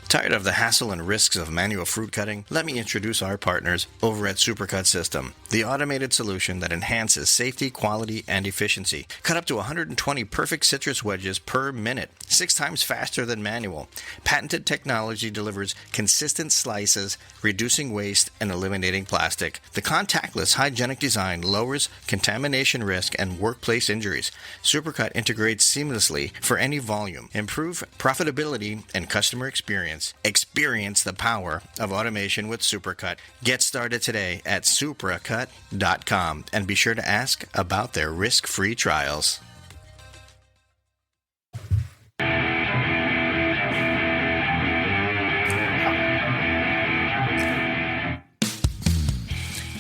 Tired of the hassle and risks of manual fruit cutting? Let me introduce our partners over at Supercut System, the automated solution that enhances safety, quality, and efficiency. Cut up to 120 perfect citrus wedges per minute, 6 times faster than manual. Patented technology delivers consistent slices, reducing waste and eliminating plastic. The contactless, hygienic design lowers contamination risk and workplace injuries. Supercut integrates seamlessly for any volume. Improve profitability and customer experience. Experience the power of automation with Supercut. Get started today at supracut.com and be sure to ask about their risk-free trials.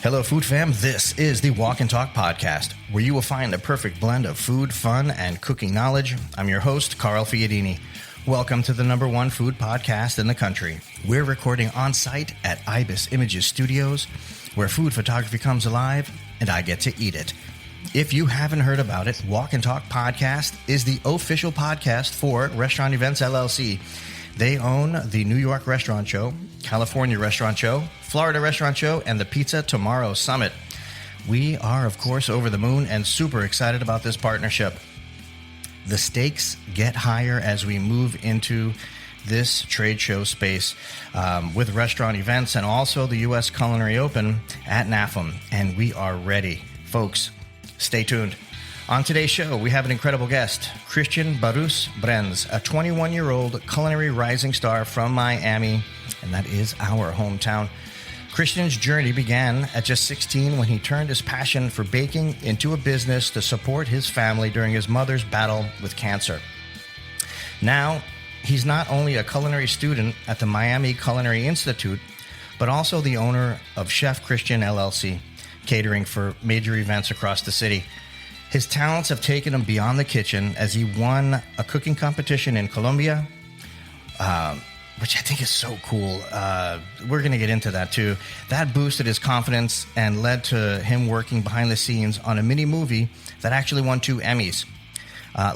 Hello, Food Fam. This is the Walk and Talk podcast, where you will find the perfect blend of food, fun, and cooking knowledge. I'm your host, Carl Fiadini. Welcome to the #1 food podcast in the country. We're recording on site at Ibis Images Studios, where food photography comes alive, and I get to eat it. If you haven't heard about it, Walk and Talk Podcast is the official podcast for Restaurant Events LLC. They own the New York Restaurant Show, California Restaurant Show, Florida Restaurant Show, and the Pizza Tomorrow Summit. We are, of course, over the moon and super excited about this partnership. The stakes get higher as we move into this trade show space with restaurant events and also the U.S. Culinary Open at NAFM, and we are ready. Folks, stay tuned. On today's show, we have an incredible guest, Christian Barruos-Brens, a 21-year-old culinary rising star from Miami, and that is our hometown. Christian's journey began at just 16 when he turned his passion for baking into a business to support his family during his mother's battle with cancer. Now, he's not only a culinary student at the Miami Culinary Institute, but also the owner of Chef Christian LLC, catering for major events across the city. His talents have taken him beyond the kitchen as he won a cooking competition in Colombia, which I think is so cool. We're going to get into that too. That boosted his confidence and led to him working behind the scenes on a mini movie that actually won 2 Emmys.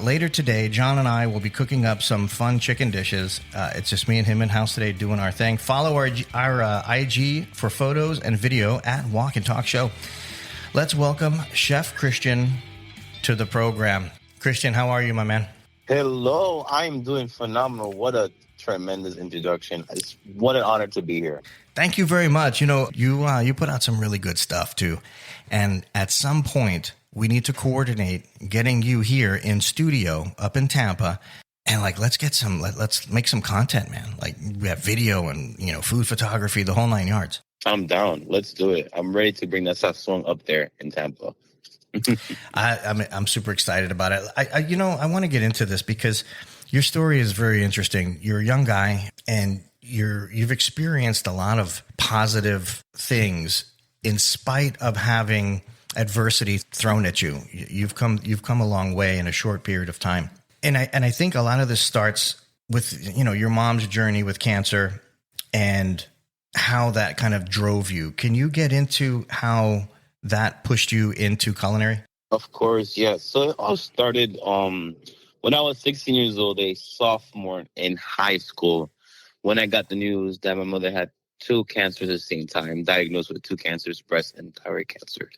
Later today, John and I will be cooking up some fun chicken dishes. It's just me and him in-house today doing our thing. Follow our IG for photos and video at Walk and Talk Show. Let's welcome Chef Christian to the program. Christian, how are you, my man? Hello, I'm doing phenomenal. What a tremendous introduction. What an honor to be here. Thank you very much. You know, you put out some really good stuff too. And at some point, we need to coordinate getting you here in studio up in Tampa. And let's make some content, man. Like we have video and, food photography, the whole 9 yards. I'm down. Let's do it. I'm ready to bring that song up there in Tampa. I'm super excited about it. I want to get into this because your story is very interesting. You're a young guy and you've experienced a lot of positive things in spite of having adversity thrown at you. You've come a long way in a short period of time. And I think a lot of this starts with, your mom's journey with cancer and how that kind of drove you. Can you get into how that pushed you into culinary? Of course, yeah. So it all started when I was 16 years old, a sophomore in high school, when I got the news that my mother had 2 cancers at the same time, diagnosed with 2 cancers, breast and thyroid cancer.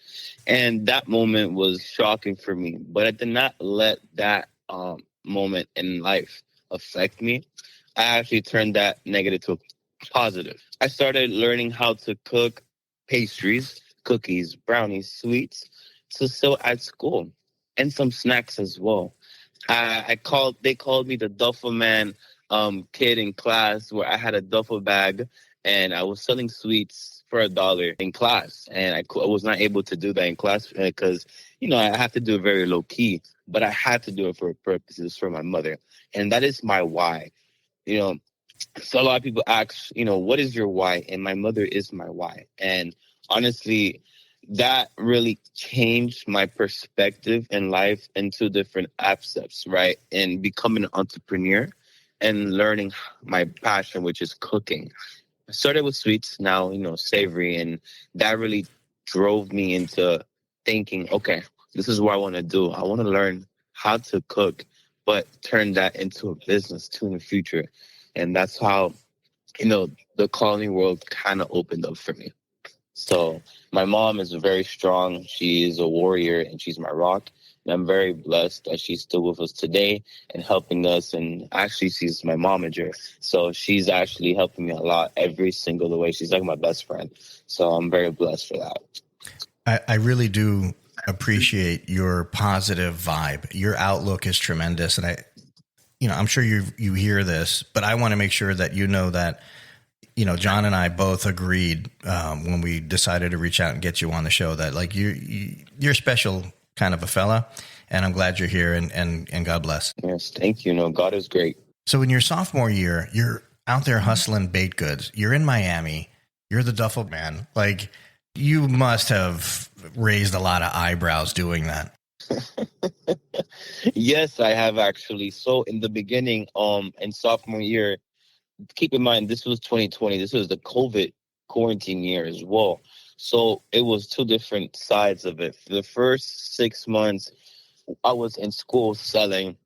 And that moment was shocking for me. But I did not let that moment in life affect me. I actually turned that negative to positive. I started learning how to cook pastries, cookies, brownies, sweets to sell at school, and some snacks as well. They called me the duffel man kid in class, where I had a duffel bag and I was selling sweets for $1 in class. And I was not able to do that in class because, I have to do it very low key, but I had to do it for purposes for my mother. And that is my why. So a lot of people ask, what is your why? And my mother is my why. And honestly, that really changed my perspective in life in 2 different aspects, right? And becoming an entrepreneur and learning my passion, which is cooking. I started with sweets, now, savory. And that really drove me into thinking, okay, this is what I want to do. I want to learn how to cook, but turn that into a business too in the future. And that's how the culinary world kind of opened up for me. So my mom is very strong. She is a warrior and she's my rock. And I'm very blessed that she's still with us today and helping us. And actually, she's my momager. So she's actually helping me a lot every single way. She's like my best friend. So I'm very blessed for that. I really do appreciate your positive vibe. Your outlook is tremendous. And I'm sure you hear this, but I want to make sure that you know that, John and I both agreed when we decided to reach out and get you on the show that like you're special kind of a fella, and I'm glad you're here and God bless. Yes, thank you. No, God is great. So in your sophomore year, you're out there hustling baked goods. You're in Miami. You're the duffel man. Like you must have raised a lot of eyebrows doing that. Yes, I have actually. So in the beginning, in sophomore year, keep in mind, this was 2020. This was the COVID quarantine year as well. So it was two different sides of it. For the first 6 months, I was in school selling,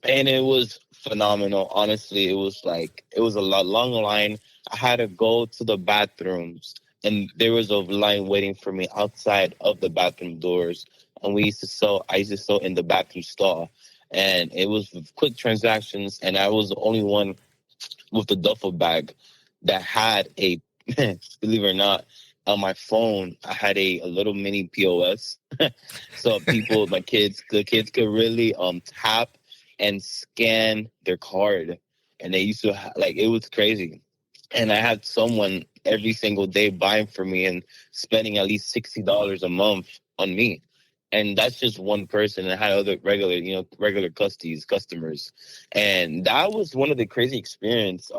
and it was phenomenal. Honestly, it was a long line. I had to go to the bathrooms, and there was a line waiting for me outside of the bathroom doors. And I used to sell in the bathroom stall, and it was quick transactions. And I was the only one with the duffel bag that had a, believe it or not, on my phone, I had a little mini POS. So the kids could really tap and scan their card. And they used to, it was crazy. And I had someone every single day buying for me and spending at least $60 a month on me. And that's just one person. And I had other regular customers. And that was one of the crazy experience.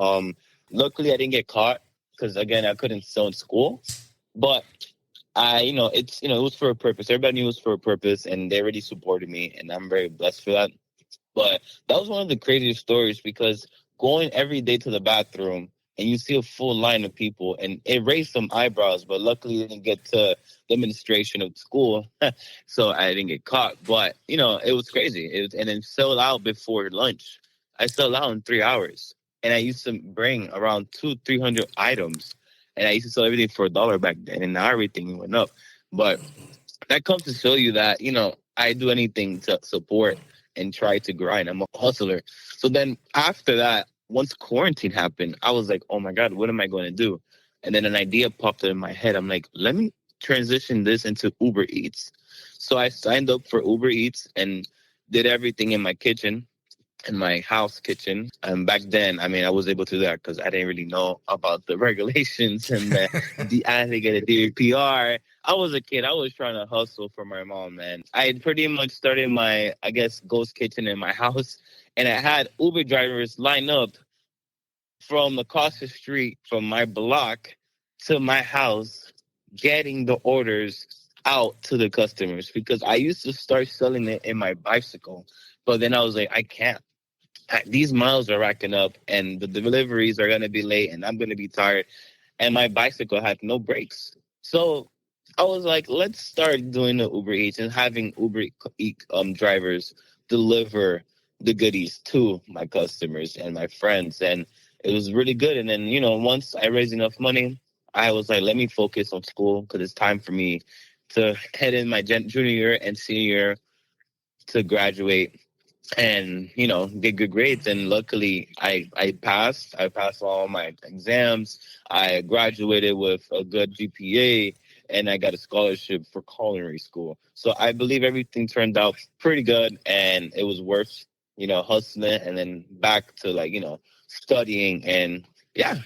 Luckily, I didn't get caught because, again, I couldn't sell in school. But it was for a purpose. Everybody knew it was for a purpose, and they already supported me, and I'm very blessed for that. But that was one of the craziest stories because going every day to the bathroom and you see a full line of people, and it raised some eyebrows, but luckily it didn't get to the administration of the school, so I didn't get caught. But, it was crazy. And then sell out before lunch. I sold out in 3 hours, and I used to bring around 200-300 items. And I used to sell everything for $1 back then, and now everything went up. But that comes to show you that, I do anything to support and try to grind. I'm a hustler. So then after that, once quarantine happened, I was like, oh my God, what am I going to do? And then an idea popped in my head. I'm like, let me transition this into Uber Eats. So I signed up for Uber Eats and did everything in my kitchen, in my house kitchen. And back then, I was able to do that because I didn't really know about the regulations and I had to get a DPR. I was a kid. I was trying to hustle for my mom, man. I had pretty much started my, ghost kitchen in my house. And I had Uber drivers line up from across the street from my block to my house, getting the orders out to the customers because I used to start selling it in my bicycle. But then I was like, I can't. These miles are racking up and the deliveries are going to be late and I'm going to be tired. And my bicycle had no brakes. So I was like, let's start doing the Uber Eats and having Uber drivers deliver the goodies to my customers and my friends. And it was really good. And then, once I raised enough money, I was like, let me focus on school because it's time for me to head in my junior year and senior year to graduate and, get good grades. And luckily I passed. I passed all my exams. I graduated with a good GPA and I got a scholarship for culinary school. So I believe everything turned out pretty good and it was worth, hustling and then back to studying and yeah.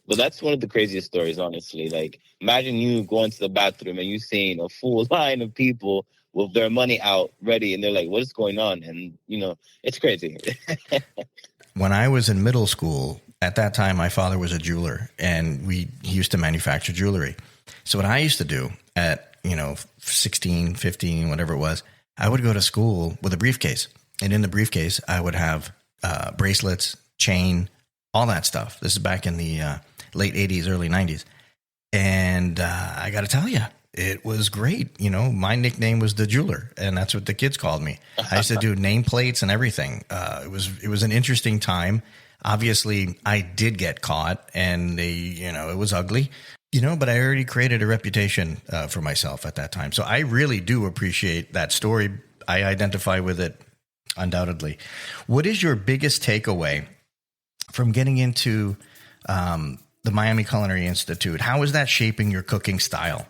But that's one of the craziest stories, honestly. Like, imagine you going to the bathroom and you seeing a full line of people with their money out ready and they're like, what is going on? And, it's crazy. When I was in middle school, at that time, my father was a jeweler and he used to manufacture jewelry. So what I used to do at, 16, 15, whatever it was, I would go to school with a briefcase. And in the briefcase, I would have bracelets, chain, all that stuff. This is back in the late 80s, early 90s. And I got to tell you, it was great. My nickname was the jeweler, and that's what the kids called me. I used to do nameplates and everything. It was an interesting time. Obviously, I did get caught, and it was ugly. But I already created a reputation for myself at that time. So I really do appreciate that story. I identify with it undoubtedly. What is your biggest takeaway from getting into the Miami Culinary Institute? How is that shaping your cooking style?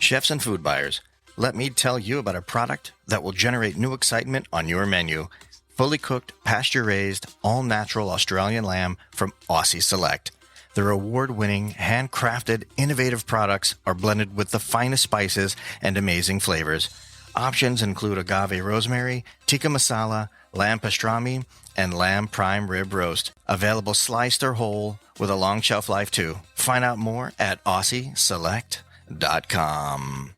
Chefs and food buyers, let me tell you about a product that will generate new excitement on your menu. Fully cooked, pasture-raised, all-natural Australian lamb from Aussie Select. Their award-winning, handcrafted, innovative products are blended with the finest spices and amazing flavors. Options include agave rosemary, tikka masala, lamb pastrami, and lamb prime rib roast. Available sliced or whole with a long shelf life too. Find out more at AussieSelect.com.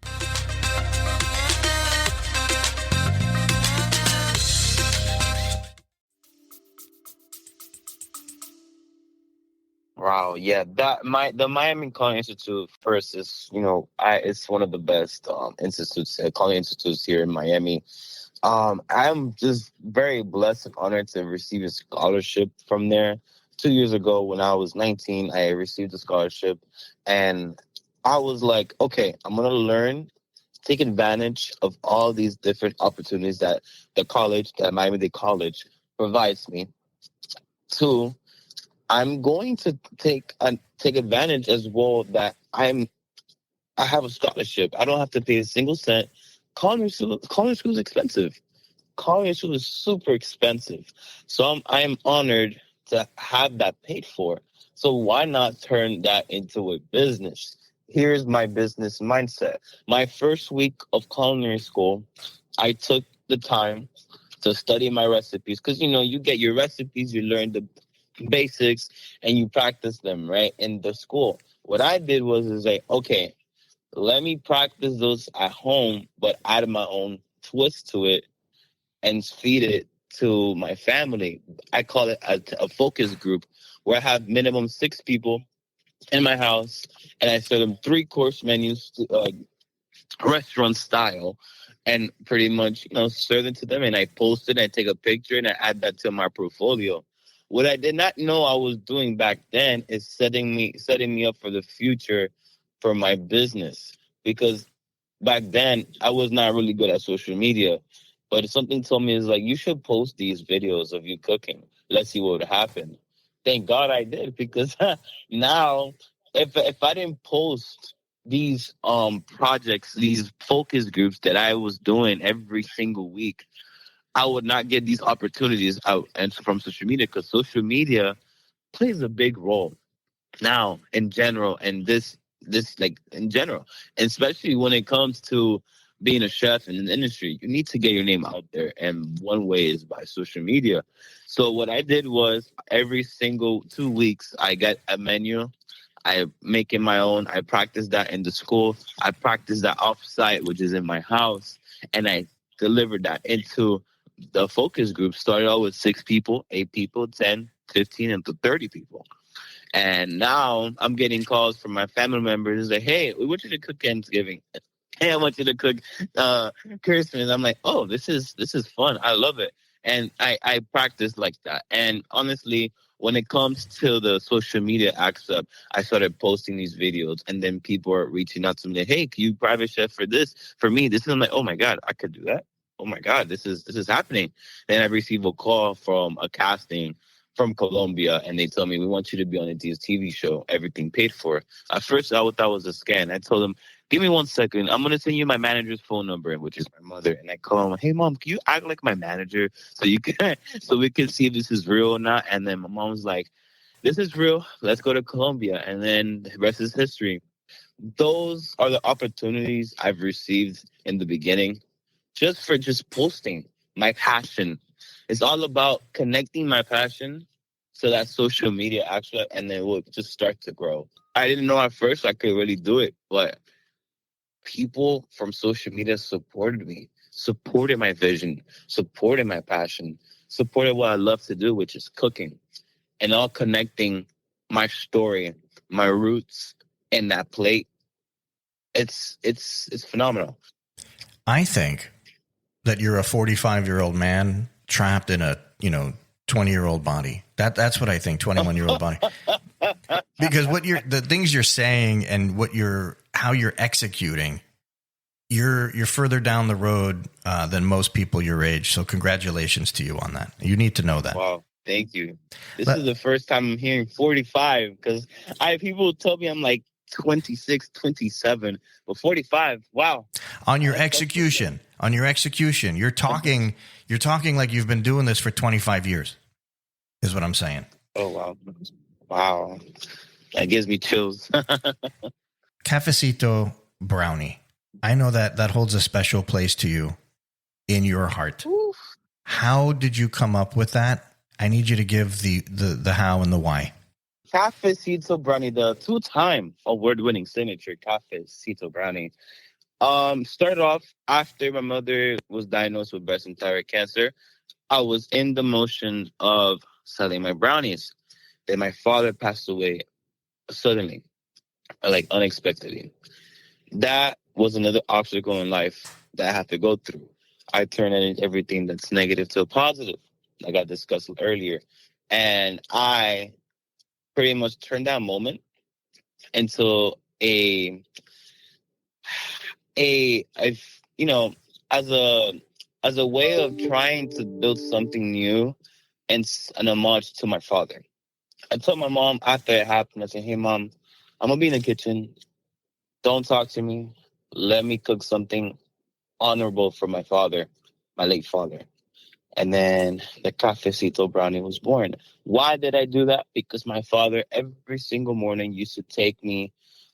Wow, yeah, the Miami Culinary Institute first is, it's one of the best institutes, culinary institutes here in Miami. I'm just very blessed and honored to receive a scholarship from there. 2 years ago, when I was 19, I received a scholarship, and I was like, okay, I'm gonna learn, take advantage of all these different opportunities that that Miami-Dade College provides me. Two, I'm going to take advantage as well that I have a scholarship. I don't have to pay a single cent. Culinary school is expensive. Culinary school is super expensive. So I am honored to have that paid for. So why not turn that into a business? Here's my business mindset. My first week of culinary school, I took the time to study my recipes because, you get your recipes, you learn the basics, and you practice them, right, in the school. What I did is like, okay, let me practice those at home, but add my own twist to it and feed it to my family. I call it a focus group where I have minimum 6 people in my house, and I serve them 3-course menus, restaurant style, and pretty much, serve it to them. And I post it, I take a picture, and I add that to my portfolio. What I did not know I was doing back then is setting me up for the future for my business. Because back then I was not really good at social media, but something told me is like, you should post these videos of you cooking. Let's see what would happen. Thank God I did, because now if I didn't post these projects, these focus groups that I was doing every single week, I would not get these opportunities out and from social media, because social media plays a big role now in general, and this like in general, and especially when it comes to being a chef in the industry. You need to get your name out there, and one way is by social media. So what I did was, every single 2 weeks I get a menu. I make it my own. I practice that in the school. I practice that offsite, which is in my house, and I delivered that into the focus group. Started out with 6 people, 8 people, 10, 15, and to 30 people. And now I'm getting calls from my family members like, hey, we want you to cook Thanksgiving. Hey, I want you to cook Christmas. I'm like, oh, this is fun. I love it. And I practice like that. And honestly, when it comes to the social media aspect, I started posting these videos, and then people are reaching out to me like, hey, can you private chef for this, for me? This is, I'm like, oh my God, I could do that. Oh my God, this is happening. Then I receive a call from a casting from Colombia, and they tell me, we want you to be on a TV show, everything paid for. At first, I thought that was a scam. I told them, give me 1 second. I'm going to send you my manager's phone number, which is my mother. And I call him, hey, Mom, can you act like my manager so you can, so we can see if this is real or not? And then my mom was like, this is real. Let's go to Colombia. And then the rest is history. Those are the opportunities I've received in the beginning, just for just posting my passion. It's all about connecting my passion to that social media aspect, and then it will just start to grow. I didn't know at first I could really do it, but people from social media supported me, supported my vision, supported my passion, supported what I love to do, which is cooking, and all connecting my story, my roots in that plate. It's phenomenal. I think that you're a 45-year-old man trapped in a 20-year-old body. That's what I think. 21-year-old body. Because the things you're saying and how you're executing, you're further down the road than most people your age. So congratulations to you on that. You need to know that. Wow. Thank you. This is the first time I'm hearing 45 because people tell me I'm like 26, 27, but 45. Wow. On your execution, you're talking like you've been doing this for 25 years is what I'm saying. Oh, wow. Wow. That gives me chills. Cafecito Brownie. I know that holds a special place to you in your heart. Oof. How did you come up with that? I need you to give the how and the why. Cafecito Brownie, the 2-time award-winning signature Cafecito Brownie, started off after my mother was diagnosed with breast and thyroid cancer. I was in the motion of selling my brownies. Then my father passed away suddenly, like unexpectedly. That was another obstacle in life that I had to go through. I turned everything that's negative to a positive, like I discussed earlier. And I pretty much turned that moment into as a way of trying to build something new and an homage to my father. I told my mom after it happened, I said, "Hey, Mom, I'm going to be in the kitchen. Don't talk to me. Let me cook something honorable for my father, my late father." And then the Cafecito Brownie was born. Why did I do that? Because my father every single morning used to take me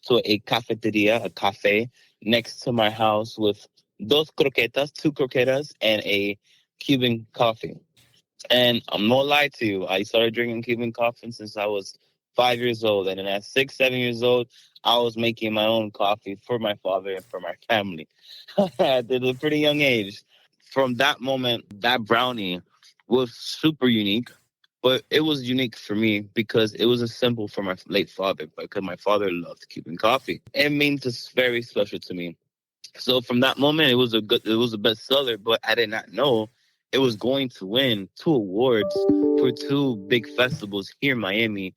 to a cafeteria, a cafe, next to my house with two croquetas, and a Cuban coffee. And I'm no lie to you, I started drinking Cuban coffee since I was 5 years old. And then at 6, 7 years old, I was making my own coffee for my father and for my family at a pretty young age. From that moment, that brownie was super unique, but it was unique for me because it was a symbol for my late father, because my father loved Cuban coffee. It means it's very special to me. So from that moment, it was a bestseller, but I did not know it was going to win 2 awards for 2 big festivals here in Miami.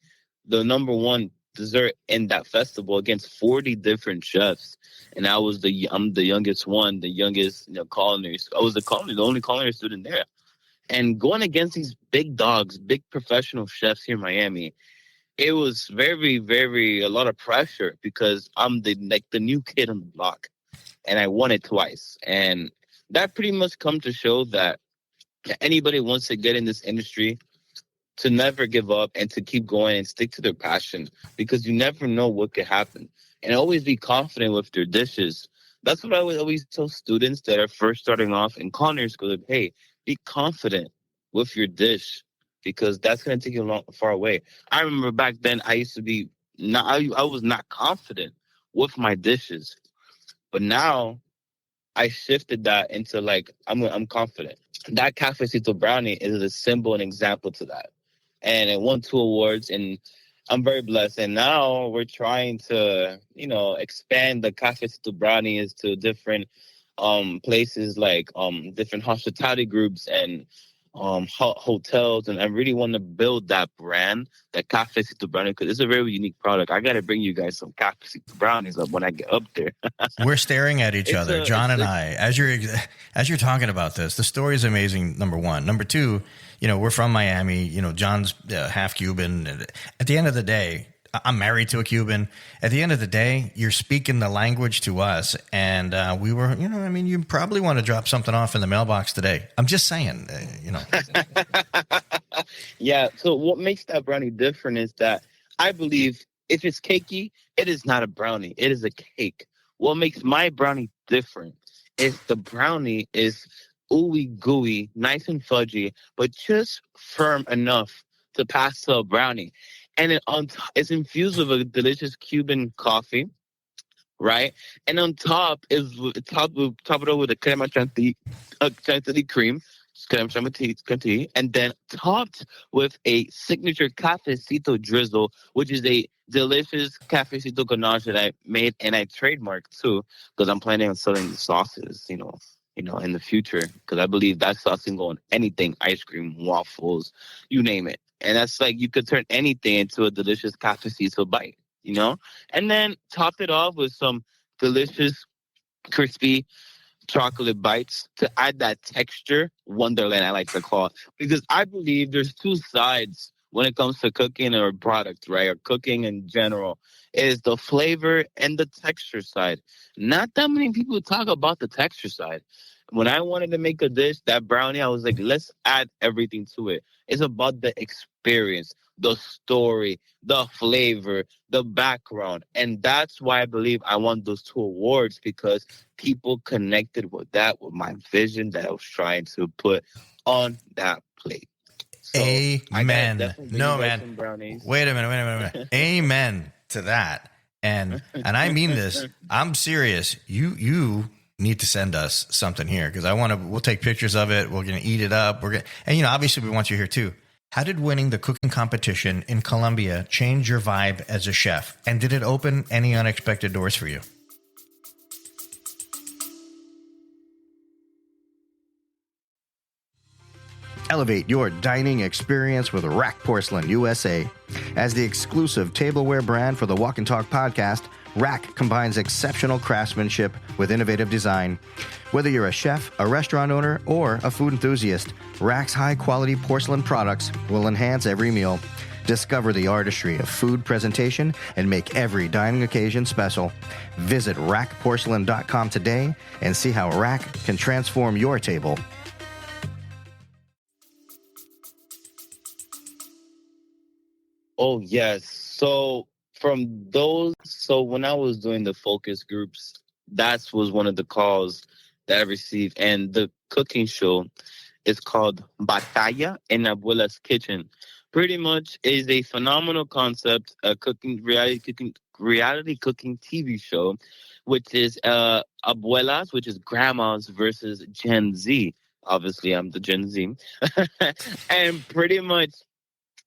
The number 1 dessert in that festival against 40 different chefs. And I'm the youngest one, the youngest culinary. I was the only culinary student there. And going against these big dogs, big professional chefs here in Miami, it was very, very a lot of pressure because I'm the new kid on the block. And I won it twice. And that pretty much come to show that anybody wants to get in this industry to never give up and to keep going and stick to their passion, because you never know what could happen. And always be confident with their dishes. That's what I would always tell students that are first starting off in culinary school. Like, hey, be confident with your dish, because that's going to take you far away. I remember back then I used to be I was not confident with my dishes. But now I shifted that into I'm confident. That Cafecito Brownie is a symbol and example to that. And it won 2 awards, and I'm very blessed. And now we're trying to, expand the Cafecito Brownies to different places, like different hospitality groups and hotels. And I really want to build that brand, that Cafecito Brownie, because it's a very unique product. I got to bring you guys some Cafecito Brownies up when I get up there. We're staring at each other, John and I, as you're talking about this. The story is amazing, number 1. Number 2, we're from Miami. John's half Cuban. At the end of the day, I'm married to a Cuban. At the end of the day, you're speaking the language to us. And we were, you probably want to drop something off in the mailbox today. I'm just saying, Yeah. So what makes that brownie different is that I believe if it's cakey, it is not a brownie. It is a cake. What makes my brownie different is the brownie is ooey gooey, nice and fudgy, but just firm enough to pass to a brownie. And it's infused with a delicious Cuban coffee, right? And on top top it over with a crema chantilly cream, creme chantilly, and then topped with a signature cafecito drizzle, which is a delicious cafecito ganache that I made and I trademarked too, because I'm planning on selling the sauces, in the future, because I believe that sauce can go on anything, ice cream, waffles, you name it. And that's like, you could turn anything into a delicious cafecito bite. And then topped it off with some delicious, crispy chocolate bites to add that texture wonderland, I like to call it, because I believe there's two sides when it comes to cooking or product, right, or cooking in general. Is the flavor and the texture side. Not that many people talk about the texture side. When I wanted to make a dish, that brownie, I was like, let's add everything to it. It's about the experience, the story, the flavor, the background. And that's why I believe I won those two awards, because people connected with that, with my vision that I was trying to put on that plate. So Amen. No, man. some brownies. Wait a minute. Amen to that. And I mean this. I'm serious. You need to send us something here, because we'll take pictures of it. We're going to eat it up. And obviously we want you here too. How did winning the cooking competition in Colombia change your vibe as a chef? And did it open any unexpected doors for you? Elevate your dining experience with Rack Porcelain USA. As the exclusive tableware brand for the Walk and Talk podcast, Rack combines exceptional craftsmanship with innovative design. Whether you're a chef, a restaurant owner, or a food enthusiast, Rack's high-quality porcelain products will enhance every meal. Discover the artistry of food presentation and make every dining occasion special. Visit rackporcelain.com today and see how Rack can transform your table. Oh, yes. So when I was doing the focus groups, that was one of the calls that I received. And the cooking show is called Batalla en Abuela's Kitchen. Pretty much is a phenomenal concept, a reality cooking TV show, which is abuelas, which is grandmas, versus Gen Z. Obviously, I'm the Gen Z. And pretty much,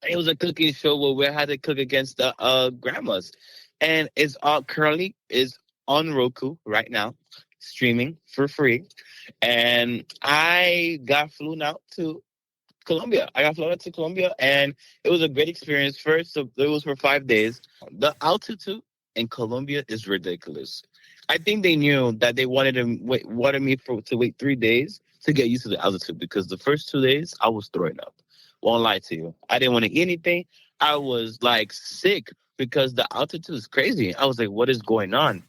it was a cooking show where we had to cook against the grandmas, and it's currently is on Roku right now, streaming for free. And I got flown out to Colombia. And it was a great experience. First, so it was for 5 days. The altitude in Colombia is ridiculous. I think they knew that they wanted me to wait 3 days to get used to the altitude, because the first 2 days I was throwing up. Won't lie to you. I didn't want to eat anything. I was like sick because the altitude is crazy. I was like, what is going on?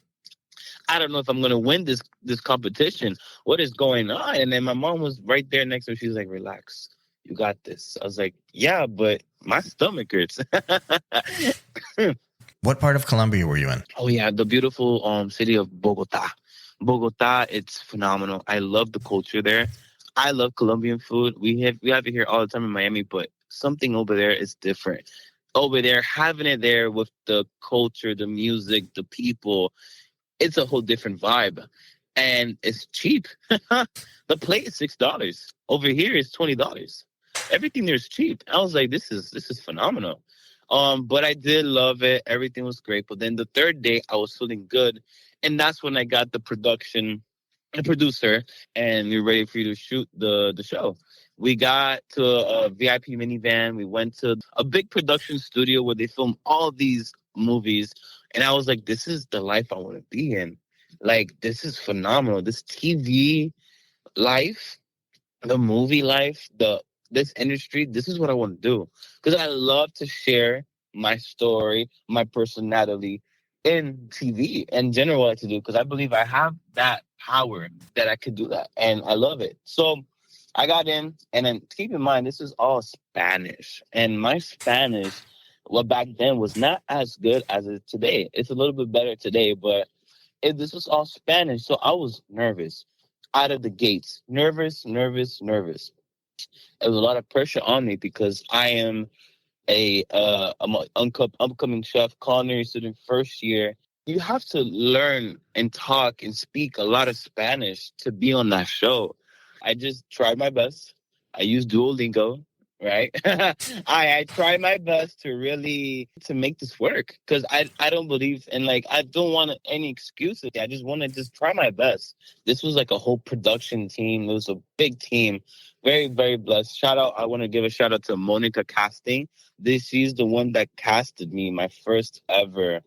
I don't know if I'm going to win this competition. What is going on? And then my mom was right there next to me. She was like, relax. You got this. I was like, yeah, but my stomach hurts. What part of Colombia were you in? Oh, yeah, the beautiful city of Bogota. Bogota, it's phenomenal. I love the culture there. I love Colombian food. We have it here all the time in Miami, but something over there is different. Over there, having it there with the culture, the music, the people, it's a whole different vibe. And it's cheap. The plate is $6. Over here it's $20. Everything there is cheap. I was like, this is phenomenal. But I did love it. Everything was great. But then the third day I was feeling good. And that's when I got the producer, and we were ready for you to shoot the show. We got to a VIP minivan. We went to a big production studio where they film all these movies. And I was like, this is the life I want to be in. Like, this is phenomenal. This TV life, the movie life, this industry, this is what I want to do. Because I love to share my story, my personality in TV in general, I like to do, because I believe I have that power that I could do that. And I love it. So I got in, and then keep in mind, this is all Spanish. And my Spanish, well, back then was not as good as it is today. It's a little bit better today, but this was all Spanish. So I was nervous out of the gates. Nervous. There was a lot of pressure on me because I am I'm an upcoming chef, culinary student, first year. You have to learn and talk and speak a lot of Spanish to be on that show. I just tried my best. I use Duolingo, right? I try my best to really to make this work because I don't believe in like I don't want any excuses. I just want to just try my best. This was like a whole production team. It was a big team. Very, very blessed. Shout out. I want to give a shout out to Monica Casting. She's the one that casted me my first ever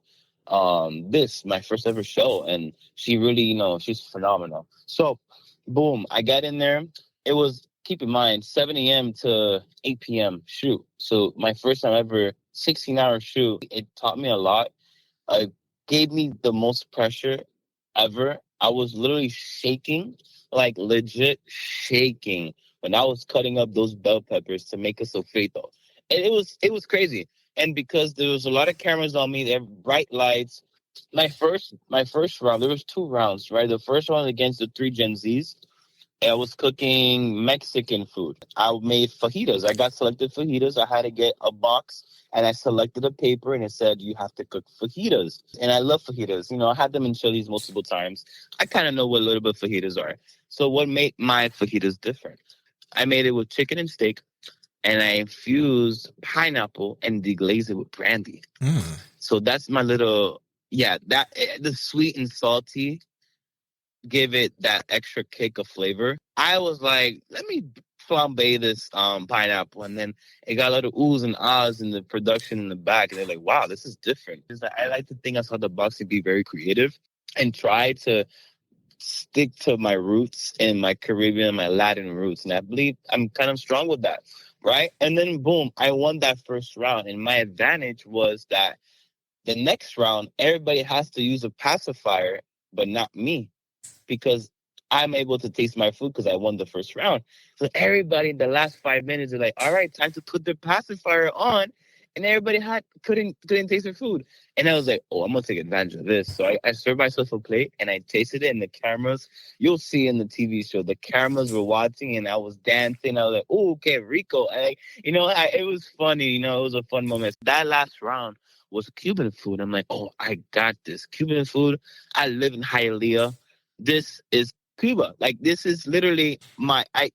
my first ever show, and she really, she's phenomenal. So boom, I got in there. It was, keep in mind, 7 a.m. to 8 p.m. shoot. So my first time ever 16-hour shoot. It taught me a lot. It gave me the most pressure ever. I was literally shaking, like legit shaking when I was cutting up those bell peppers to make a sofrito. And it was crazy. And because there was a lot of cameras on me, there were bright lights. My first round, there was 2 rounds, right? The first one against the 3 Gen Zs. I was cooking Mexican food. I made fajitas. I got selected fajitas. I had to get a box, and I selected a paper, and it said, you have to cook fajitas. And I love fajitas. I had them in Chili's multiple times. I kind of know what a little bit fajitas are. So what made my fajitas different? I made it with chicken and steak, and I infused pineapple and deglaze it with brandy. So that's my little, the sweet and salty give it that extra kick of flavor. I was like, let me flambe this pineapple, and then it got a lot of oohs and ahs in the production in the back, and they're like, wow, this is different. It's like, I like to think outside the box and be very creative and try to stick to my roots and my Caribbean, my Latin roots, and I believe I'm kind of strong with that, right? And then boom, I won that first round, and my advantage was that the next round, everybody has to use a pacifier, but not me, because I'm able to taste my food because I won the first round. So everybody in the last 5 minutes are like, all right, time to put the pacifier on. And everybody couldn't taste their food. And I was like, oh, I'm going to take advantage of this. So I served myself a plate, and I tasted it, and the cameras, you'll see in the TV show, the cameras were watching, and I was dancing. I was like, oh, okay, Rico. It was funny. It was a fun moment. That last round was Cuban food. I'm like, oh, I got this. Cuban food. I live in Hialeah. This is Cuba. Like, this is literally I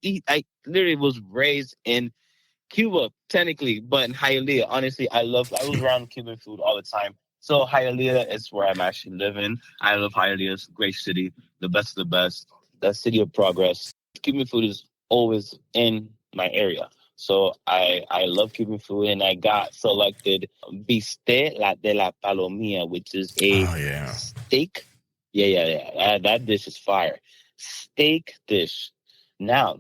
literally was raised in Cuba, technically, but in Hialeah. Honestly, I was around Cuban food all the time. So Hialeah is where I'm actually living. I love Hialeah. It's a great city, the best of the best, the city of progress. Cuban food is always in my area. So I love Cuban food, and I got selected bistec de la palomilla, which is a steak. Yeah. That dish is fire. Steak dish. Now,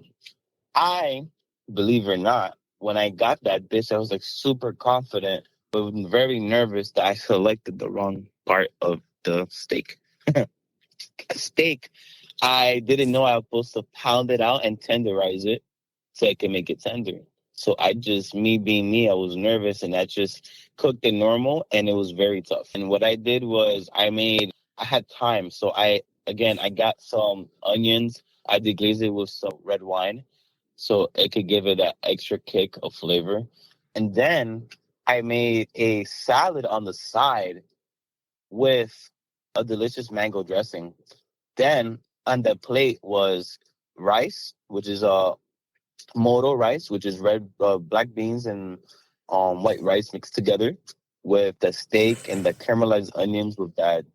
believe it or not, when I got that dish, I was like super confident, but very nervous that I selected the wrong part of the steak. Steak, I didn't know I was supposed to pound it out and tenderize it so I can make it tender. So me being me, I was nervous, and I just cooked it normal, and it was very tough. And what I did was I had time. So I got some onions. I deglazed it with some red wine, so it could give it that extra kick of flavor. And then I made a salad on the side with a delicious mango dressing. Then on the plate was rice, which is moro rice, which is black beans and white rice mixed together with the steak and the caramelized onions with that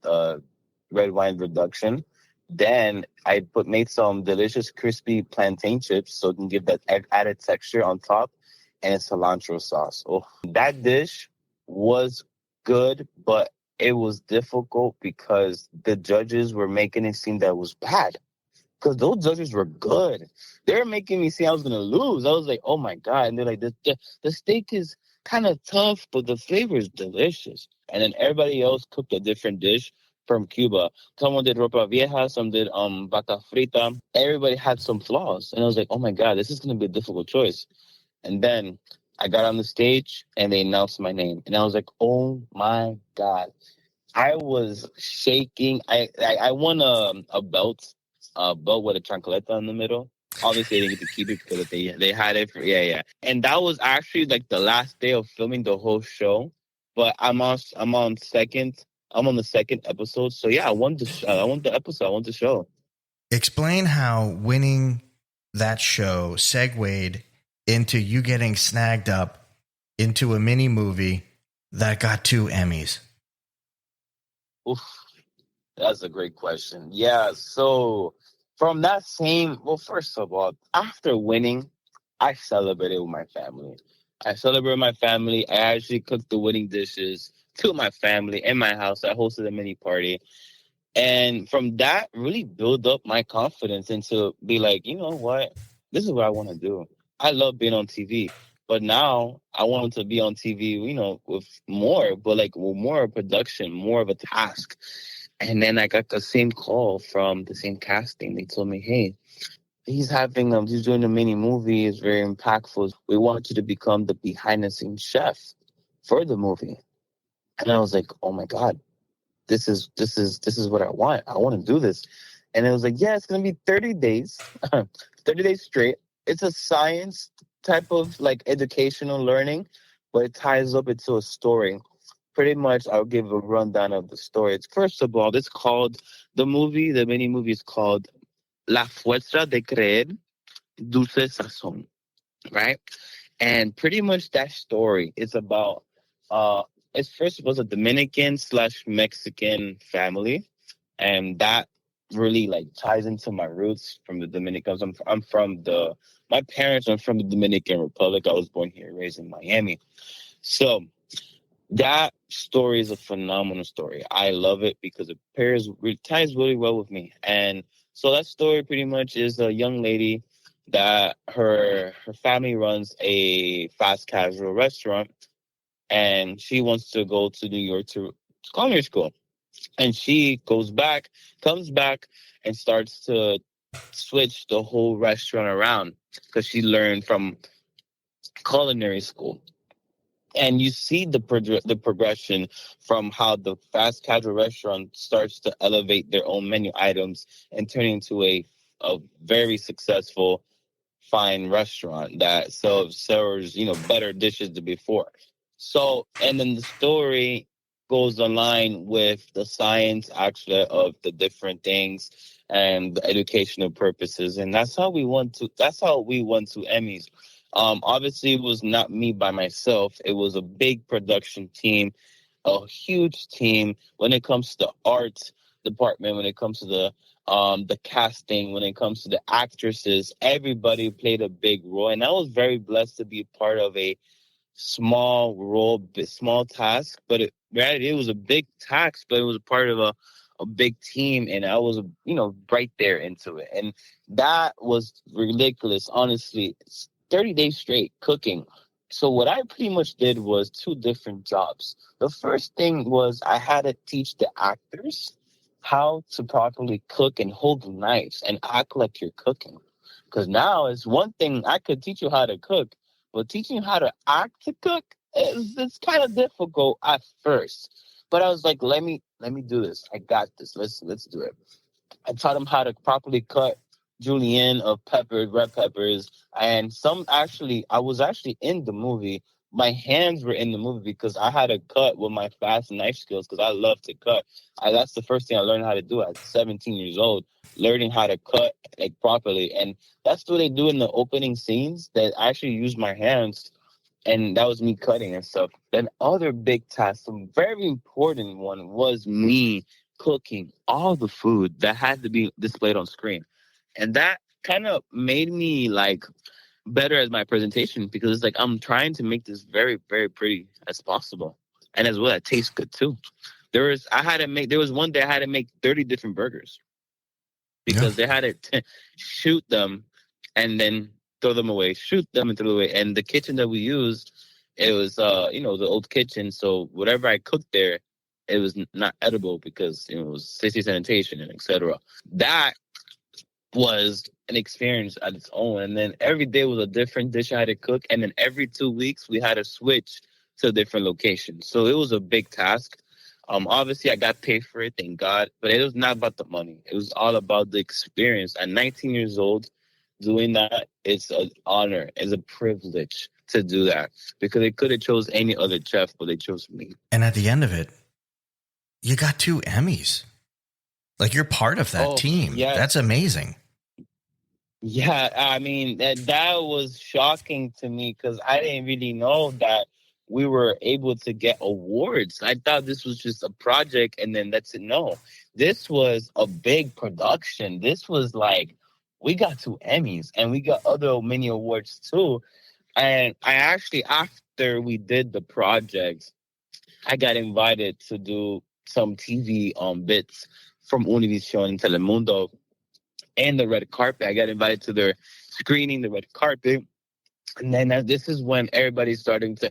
red wine reduction. Then I made some delicious crispy plantain chips so it can give that added texture on top, and cilantro sauce. Oh, that dish was good, but it was difficult because the judges were making it seem that it was bad. Because those judges were good. They were making me see I was going to lose. I was like, oh my God. And they're like, the steak is kind of tough, but the flavor is delicious. And then everybody else cooked a different dish from Cuba. Someone did ropa vieja, some did vaca frita. Everybody had some flaws. And I was like, oh my God, this is going to be a difficult choice. And then I got on the stage and they announced my name. And I was like, oh my God. I was shaking. I won a belt with a chancleta in the middle. Obviously, they didn't get to keep it because they had it. And that was actually like the last day of filming the whole show. But I'm on second. I'm on the second episode. So yeah, I won the episode. I won the show. Explain how winning that show segued into you getting snagged up into a mini movie that got 2 Emmys? Oof, that's a great question. Yeah, so from that same, well, first of all, after winning, I celebrated with my family. I celebrated with my family. I actually cooked the winning dishes to my family in my house. I hosted a mini party. And from that, really build up my confidence into be like, you know what? This is what I want to do. I love being on TV. But now I want to be on TV, with more, but like with more production, more of a task. And then I got the same call from the same casting. They told me, hey, he's doing a mini movie. It's very impactful. We want you to become the behind the scenes chef for the movie. And I was like, oh my God, this is what I want. I want to do this. And it was like, yeah, it's going to be 30 days, 30 days straight. It's a science type of like educational learning, but it ties up into a story. Pretty much, I'll give a rundown of the story. First of all, the mini movie is called La Fuerza de Creer, Dulce Sazón, right? And pretty much that story is about, it's first was a Dominican slash Mexican family. And that really like ties into my roots from the Dominicans. My parents are from the Dominican Republic. I was born here, raised in Miami. So that story is a phenomenal story. I love it because it ties really well with me. And so that story pretty much is a young lady that her family runs a fast casual restaurant, and she wants to go to New York to culinary school. And she comes back, and starts to switch the whole restaurant around because she learned from culinary school. And you see the progression from how the fast casual restaurant starts to elevate their own menu items and turn into a very successful fine restaurant that serves better dishes than before. So, and then the story goes online with the science actually of the different things and the educational purposes, and that's how we won 2 Emmys. Obviously, it was not me by myself. It was a big production team, a huge team when it comes to art department, when it comes to the casting, when it comes to the actresses. Everybody played a big role, and I was very blessed to be part of a small role, small task, but it was a big task, but it was a part of a big team, and I was right there into it, and that was ridiculous. Honestly, 30 days straight cooking. So what I pretty much did was 2 different jobs. The first thing was I had to teach the actors how to properly cook and hold the knives and act like you're cooking. Because now it's one thing I could teach you how to cook, but teaching you how to act to cook it's kind of difficult at first. But I was like, let me do this. I got this. Let's do it. I taught them how to properly cut julienne of peppers, red peppers, and I was actually in the movie. My hands were in the movie because I had to cut with my fast knife skills because I love to cut. That's the first thing I learned how to do at 17 years old, learning how to cut like properly. And that's what they do in the opening scenes, that I actually use my hands, and that was me cutting and stuff. Then other big task, a very important one, was me cooking all the food that had to be displayed on screen. And that kind of made me like better as my presentation because it's like I'm trying to make this very, very pretty as possible. And as well, it tastes good too. There was one day I had to make 30 different burgers because they had to shoot them and then throw them away, shoot them and throw them away. And the kitchen that we used, it was, the old kitchen. So whatever I cooked there, it was not edible because it was city sanitation and etc. That was an experience at its own. And then every day was a different dish I had to cook. And then every 2 weeks we had to switch to a different location. So it was a big task. Obviously I got paid for it, thank God, but it was not about the money. It was all about the experience. At 19 years old, doing that, it's an honor, it's a privilege to do that because they could have chose any other chef, but they chose me. And at the end of it, you got 2 Emmys. Like you're part of that team. Yes. That's amazing. Yeah, I mean, that was shocking to me because I didn't really know that we were able to get awards. I thought this was just a project and then that's it. No, this was a big production. This was like, we got 2 Emmys and we got other many awards too. And I actually, after we did the project, I got invited to do some TV bits from Univision and Telemundo and the red carpet. I got invited to their screening, the red carpet. And then this is when everybody's starting to,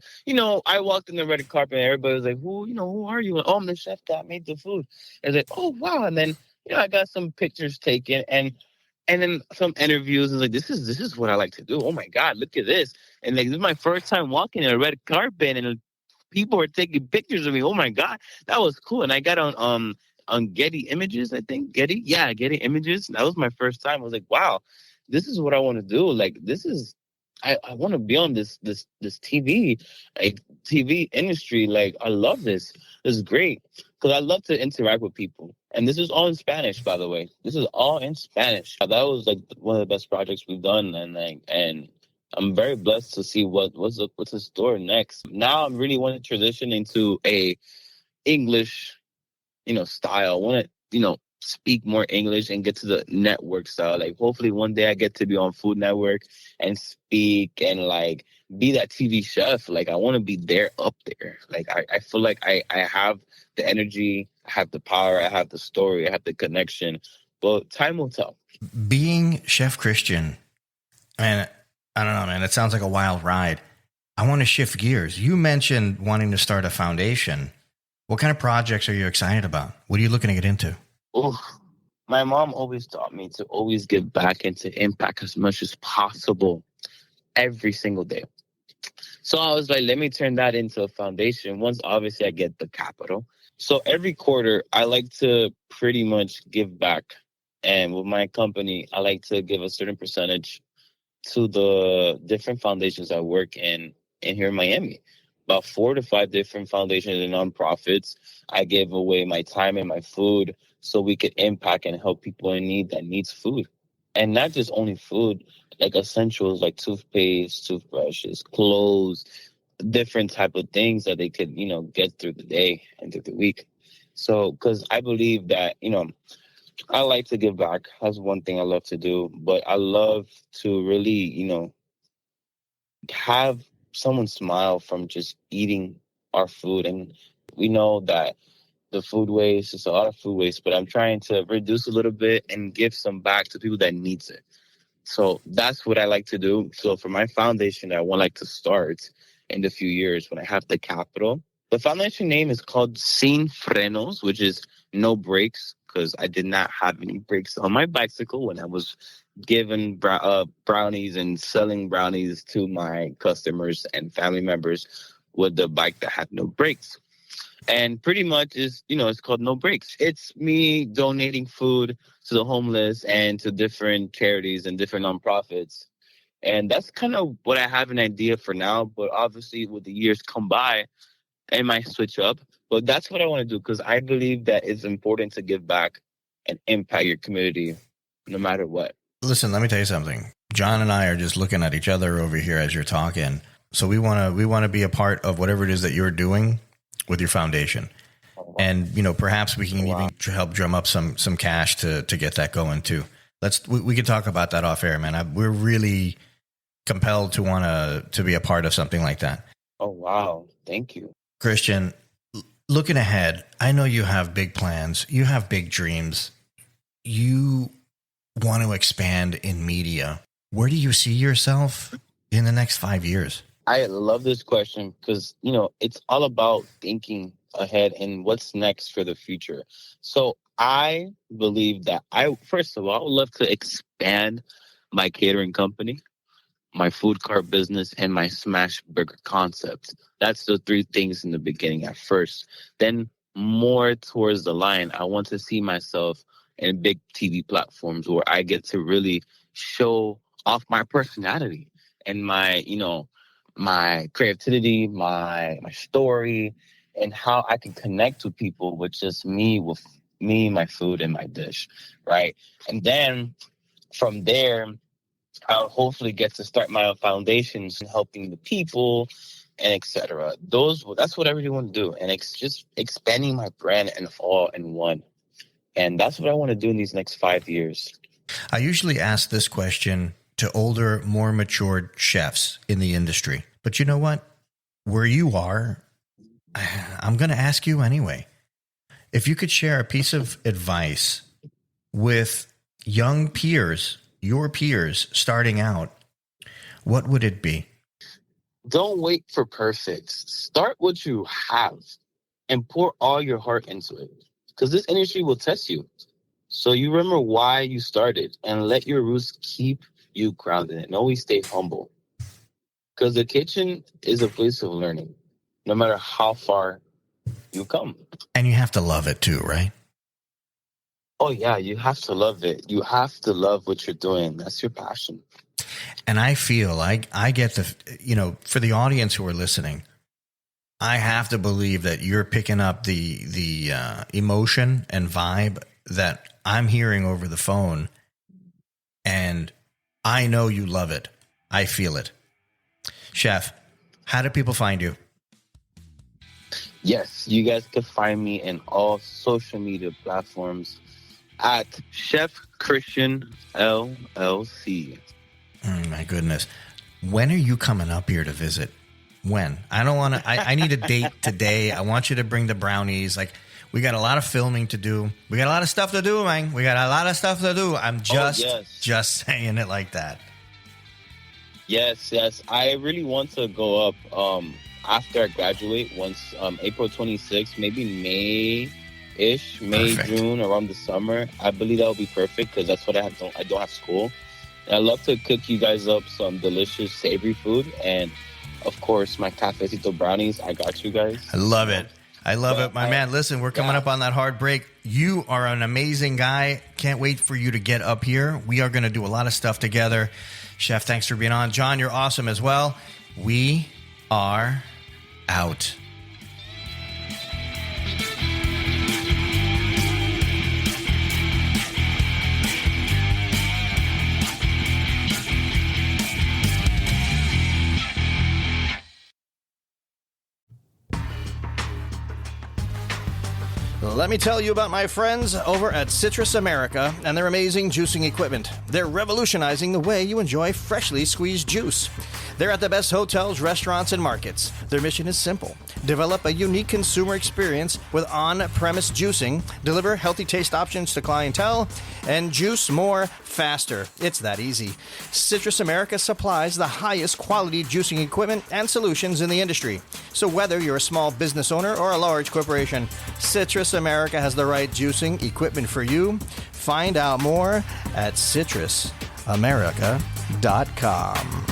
I walked in the red carpet and everybody was like, who are you? And, oh, I'm the chef that made the food. I was like, oh, wow. And then, I got some pictures taken and then some interviews. I was like, this is what I like to do. Oh my God, look at this. And like, this is my first time walking in a red carpet and people were taking pictures of me. Oh my God, that was cool. And I got on Getty Images, I think. Getty Images. That was my first time. I was like, wow, this is what I want to do. Like, I want to be on this TV, like TV industry. Like, I love this. This is great because I love to interact with people. And this is all in Spanish, by the way. This is all in Spanish. That was like one of the best projects we've done, and I'm very blessed to see what's in store next. Now I'm really want to transition into a English, style. I want to, speak more English and get to the network style. Like, hopefully one day I get to be on Food Network and speak and like be that TV chef. Like, I want to be there, up there. Like, I feel like I have the energy, I have the power, I have the story, I have the connection. But time will tell. Being Chef Christian, and I don't know, man, it sounds like a wild ride. I want to shift gears. You mentioned wanting to start a foundation. What kind of projects are you excited about? What are you looking to get into? Oh, my mom always taught me to always give back and to impact as much as possible every single day. So I was like, let me turn that into a foundation. Once obviously I get the capital. So every quarter, I like to pretty much give back. And with my company, I like to give a certain percentage to the different foundations I work in here in Miami. About 4 to 5 different foundations and nonprofits. I give away my time and my food so we could impact and help people in need that needs food. And not just only food, like essentials like toothpaste, toothbrushes, clothes, different type of things that they could, get through the day and through the week. So, because I believe that, I like to give back. That's one thing I love to do. But I love to really, have someone smile from just eating our food. And we know that the food waste is a lot of food waste, but I'm trying to reduce a little bit and give some back to people that needs it. So that's what I like to do. So for my foundation, I want like to start in the few years when I have the capital. The foundation name is called Sin Frenos, which is no brakes, because I did not have any brakes on my bicycle when I was giving brownies and selling brownies to my customers and family members with the bike that had no brakes. And pretty much it's called No Breaks. It's me donating food to the homeless and to different charities and different nonprofits. And that's kind of what I have an idea for now. But obviously, with the years come by, it might switch up. But that's what I want to do because I believe that it's important to give back and impact your community no matter what. Listen, let me tell you something. John and I are just looking at each other over here as you're talking. So we want to be a part of whatever it is that you're doing with your foundation. And, perhaps we can even help drum up some cash to get that going too. We could talk about that off air, man. We're really compelled to want to be a part of something like that. Oh, wow. Thank you. Christian, looking ahead, I know you have big plans. You have big dreams. You want to expand in media. Where do you see yourself in the next 5 years? I love this question because, it's all about thinking ahead and what's next for the future. So I believe that first of all, I would love to expand my catering company, my food cart business, and my smash burger concept. That's the 3 things in the beginning at first. Then more towards the line, I want to see myself in big TV platforms where I get to really show off my personality and my creativity, my story, and how I can connect with people with just with me, my food, and my dish, right? And then from there, I'll hopefully get to start my own foundations and helping the people and etc. That's what I really want to do. And it's just expanding my brand and all in one. And that's what I want to do in these next 5 years. I usually ask this question to older, more matured chefs in the industry. But you know what? Where you are, I'm going to ask you anyway. If you could share a piece of advice with young peers, your peers starting out, what would it be? Don't wait for perfect. Start what you have and pour all your heart into it. Because this industry will test you. So you remember why you started and let your roots keep you grounded and always stay humble. Because the kitchen is a place of learning, no matter how far you come. And you have to love it too, right? Oh, yeah, you have to love it. You have to love what you're doing. That's your passion. And I feel like I get for the audience who are listening, I have to believe that you're picking up the emotion and vibe that I'm hearing over the phone. And I know you love it. I feel it. Chef, how do people find you? Yes, you guys can find me in all social media platforms at Chef Christian LLC. My goodness. When are you coming up here to visit? When? I don't want to, I need a date today. I want you to bring the brownies. Like, we got a lot of filming to do. We got a lot of stuff to do, man. We got a lot of stuff to do. I'm just saying it like that. Yes. I really want to go up after I graduate, once April 26th, maybe May-ish, Perfect. June, around the summer. I believe that would be perfect because that's what I don't have school. And I love to cook you guys up some delicious savory food. And, of course, my Cafecito Brownies. I got you guys. I love it. My man. Listen, we're coming up on that hard break. You are an amazing guy. Can't wait for you to get up here. We are going to do a lot of stuff together. Chef, thanks for being on. John, you're awesome as well. We are out. Let me tell you about my friends over at Citrus America and their amazing juicing equipment. They're revolutionizing the way you enjoy freshly squeezed juice. They're at the best hotels, restaurants, and markets. Their mission is simple. Develop a unique consumer experience with on-premise juicing, deliver healthy taste options to clientele, and juice more faster. It's that easy. Citrus America supplies the highest quality juicing equipment and solutions in the industry. So whether you're a small business owner or a large corporation, Citrus America has the right juicing equipment for you. Find out more at citrusamerica.com.